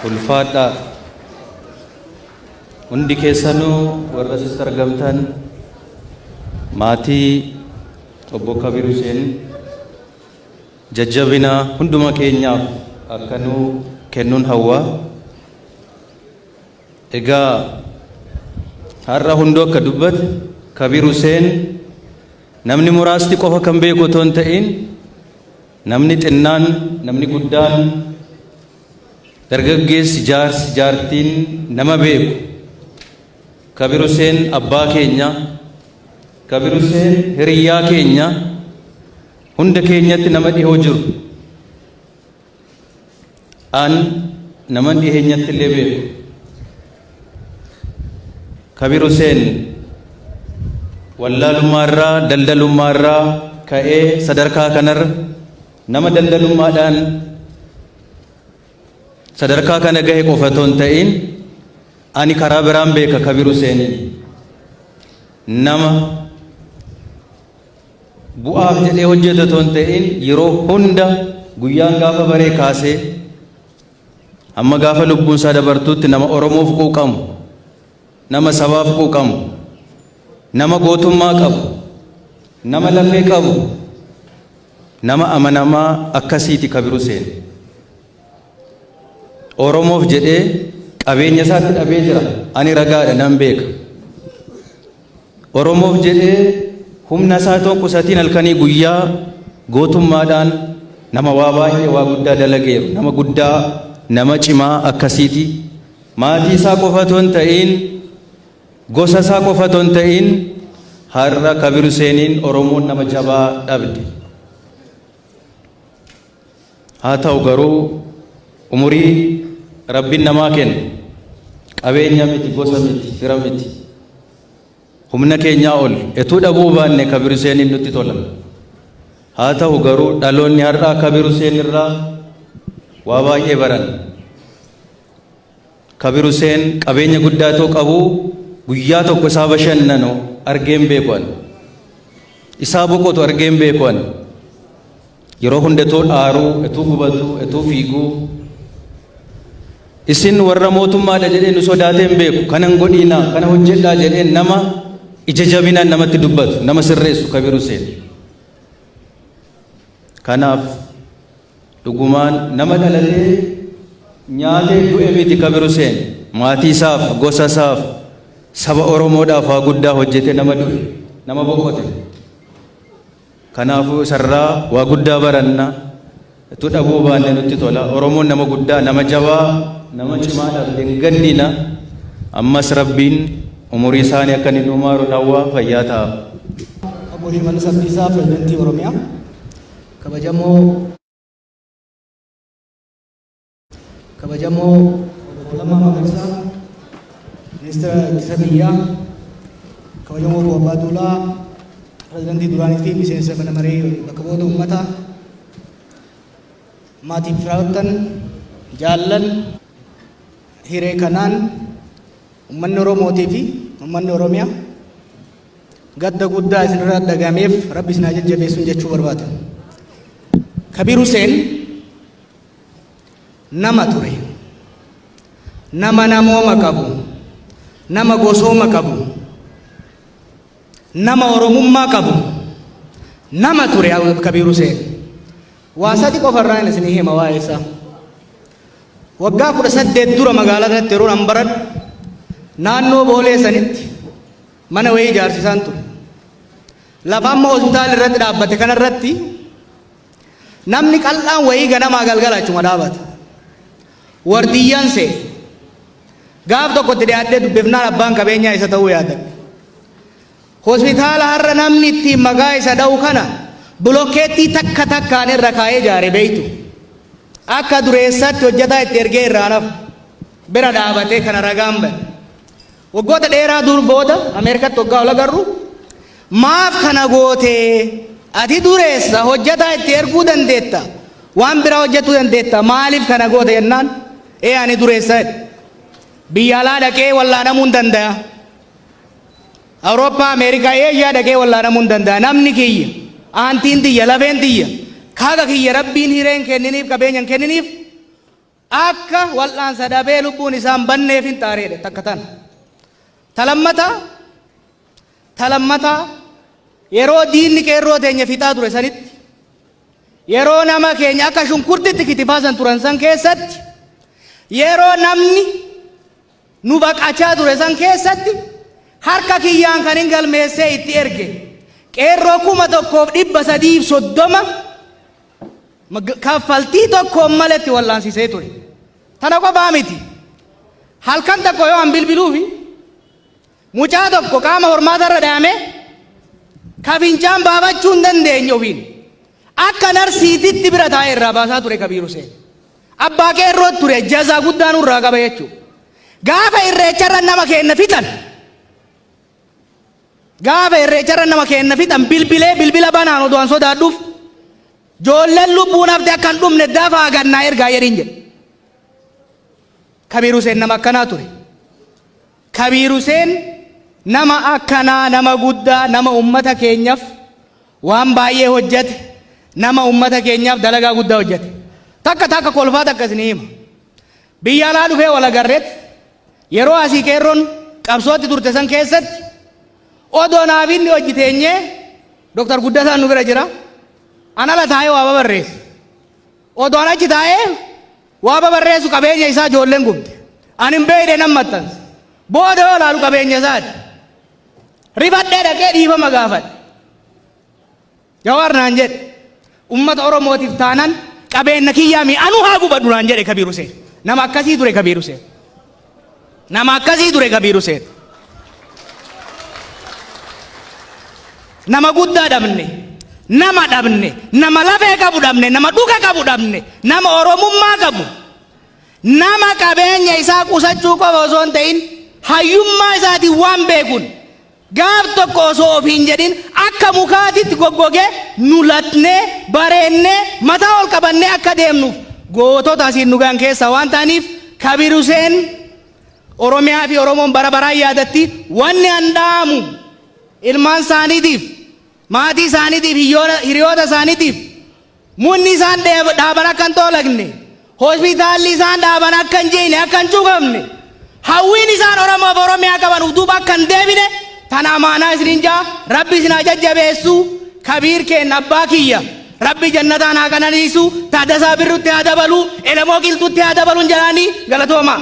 ulfaadha hundi keessanuu warra asitti argamtan maatii obbo Kabiir Hussen jajjabina hunduma keenyaaf akka nu kennuun hawwa. Egaa har'a hundoo akka dubbate Kabiir Hussen namni muraasti qofa kan beeku otoo hin ta'in namni xinnaan namni guddaan dargaggeessi jaarsi jaartiin nama beeku. Kabiir Hussen abbaa keenya, Kabiir Hussen hiriyyaa keenya, hunda keenyatti nama dhihoo jiru. An nama dhiheenyatti illee beeku. Kabiir Hussen wallaalummaarraa daldalummaarraa ka'ee sadarkaa kanarra nama daldalummaadhaan sadarkaa kana gahe qofa otoo hin ta'in ani karaa biraan beeka. Kabiir Hussen nama bu'aaf jedhee hojjetu otoo hin ta'in yeroo hunda guyyaan gaafa baree kaasee amma gaafa lubbuun isaa dabartuutti nama Oromoof quuqamu, nama sabaaf quuqamu, nama gootummaa qabu, nama lafee qabu, nama amanamaa akkasiiti. Kabiir Hussen Oromoof jedhee qabeenya isaatti dhabee jira. Ani ragaadha nan beeka. Oromoof jedhee humna isaa tokko qusatiin halkanii guyyaa gootummaadhaan nama waa baay'ee waa guddaa dalageeru, nama guddaa, nama cimaa akkasiiti. Maatii isaa qofa otoo hin ta'in gosa isaa qofa otoo hin ta'in har'a Kabiir Husseniin Oromoon nama jabaa dhabde. Haa ta'u garuu umurii Rabbiin namaa kenna. Qabeenya miti, gosa miti, fira miti. Humna keenyaa ol etuu dhabuu baanne Kabiir Husseniin nutti tola. Haa ta'u garuu dhaloonni har'aa Kabiir Hussen irraa waa baay'ee baran. Kabiir Hussen qabeenya guddaa ta'uu qabu guyyaa tokko isaa bashannanu argeen beekuan, isaa boqotu argeen beekuan. Yeroo hunda etuu dhaaruu, etuu gubatu, etuu fiiguu. Isin warra mootummaadha jedhee nu sodaateen beeku. Kanan godhiinaa, kana hojjedhaa jedheen nama ija jabinaan namatti dubbatu, nama sirreessu Kabiir Hussen. Kanaaf dhugumaan nama dhalatee nyaatee du'e miti Kabiir Hussen. Maatii isaaf, gosa isaaf, saba Oromoodhaaf waa guddaa hojjete nama du'e, nama boqote. Kanaafuu isarraa waa guddaa baranna. Etuu dhabuu baanne nutti tola. Oromoon nama guddaa, nama jabaa, nama cimaadhaaf hin gaddina. Ammas Rabbiin umurii isaanii akka inni umaaru hawwa fayyaa ta'a. Obbo Shimallis Abdiisaa Pirezidantii Oromiyaa kabajamoo obbo Lamar Magarsaa Ministeera Ittisa Biyyaa, kabajamoo obbo Abbaa Duulaa Pirezidantii duraanii fi miseensa mana maree bakka bu'oota uummataa, maatii firaattan jaallan hiree kanaan uummanni Oromootii fi uummanni Oromiyaa gadda guddaa isinirraa dhagameef Rabbi isin haa jajjabeessu jechuu barbaada. Kabiir Hussen nama ture, nama namooma qabu, nama gosooma qabu, nama Oromummaa qabu, nama ture Kabiir Hussen. Waa sadi qofarraan isinii hima waa'ee isaa. Waggaa 18 dura magaalaa irratti yeroo an baradhu naannoo Boolee sanitti mana wayii ijaarsisaan ture. Lafa amma hospitaala irratti dhaabbate kanarratti namni qal'aan wayii ganamaa galgala achuma dhaabata. Wardiyyaan see gaaf tokkotti dhiyaadhee dubbifnaan abbaan qabeenyaa isa ta'uu yaadadhe. Hospitaala har'a namni ittiin maqaa isa dha'u kana bulokkeettii takka takkaan irra kaa'ee ijaare beeytu. Akka dureessatti hojjetaa itti ergee irraa nafu bira dhaabatee kana ragaan bahe. Waggoota dheeraa dur booda Ameerikatti waggaa ol agarru maaf kana gootee ati dureessa hojjetaa itti erguu dandeetta, waan biraa hojjetuu dandeetta, maaliif kana goote jennaan ani dureessa biyya alaa dhaqee wallaanamuu hin danda'a. Awurooppaa, Ameerikaa, Eeshiyaa dhaqee wallaanamuu hin danda'a. Namni kiyya, aantiin tiyya, lafeen tiyya, kaaga kiyya Rabbiin hireen kenniniif, qabeenyan kenniniif akka wal'aansa dhabee lubbuun isaan banneef hin taareedha takka tan. Talammata yeroo diinni qeerroo teenya fixaa ture sanitti yeroo nama keenya akka shunkurtitti kitifaasan turan san keessatti yeroo namni nu baqachaa ture san keessatti harka kiyyaan kan hin galmeessee itti erge qeerroo 1330 kaffaltii tokkoon maletti wallaansiisee ture. Tana qofaa miti. Halkan tokko yoo an bilbiluufi mucaa tokko qaama hormaatarra dhaame kafincaan baafachuu hin dandeenye ofiin akka narsiititti bira taa'ee irraa baasaa ture Kabiir Hussein. Abbaa qeerroo ture jazaa guddaa nurraa qaba jechuudha. Gaafa irreecharra nama kenna fixan bilbila banaan odoo an sodaadhuuf joolleen lubbuun hafte akka hin dhumne dafaa gannaa ergaa jedhin jedhe. Kabiir Hussein nama akkanaa ture. Kabiir Hussein nama akkanaa, nama guddaa, nama ummata keenyaaf waan baay'ee hojjete, nama ummata keenyaaf dalagaa guddaa hojjete. Takka kolfaa takka isin hima. Biyya alaa dhufee wal agarreetti yeroo asii qeerroon qabsootti turte san keessatti odoo naaf inni hojii teenyee Dr. Guddataan nu bira jira. Ana la taa'ee waa babarreessu. Odoon achi taa'ee waa babarreessu qabeenya isaa ijoolleen gubde. Ani hin beekne nan maxxanse. Booda yoo laalu qabeenya isaati. Rifadhee dhaqee dhiifama gaafadhe. Jawaar naan jedhe ummata Oromootiif taanan qabeenya kiyyaa mi anu haa gubadhu naan jedhe Kabiir Hussein. Nama akkasii ture Kabiir Hussein. Nama guddaa dhabne. Nama dhabne, nama lafee qabu dhabne, nama dhuga qabu dhabne, nama oromummaa qabu, nama qabeenya isaa qusachuu qofa osoo hin ta'in hayyummaa isaatiin waan beekuun gaaf tokko osoo ofiin jedhin akka mukaatitti goggogee nulatnee bareennee mataa ol qabannee akka deemnuuf gootota asiin nugaan keessa waan ta'aniif Kabiir Hussein Oromiyaa fi Oromoon bara baraan yaadatti wanni handaamu ilmaan isaaniitiif maatii isaaniitiif hiriyoota isaaniitiif munni isaan dhaaban akka hin toolagne hospitaalli isaan dhaaban akka hin jeene akka hin cuqamne hawwiin isaan Oromoof Oromiyaa qaban duuba akka hin deebine tana amaanaa isiniin jaa rabbi isin haa jajjabeessu. Kabiir keenya abbaa kiyya rabbi jannataan haa qananiisu. Taaddasaa Birrutti haa dabalu, Elemoo Qilxutti haa dabaluun jedhaanii galatooma.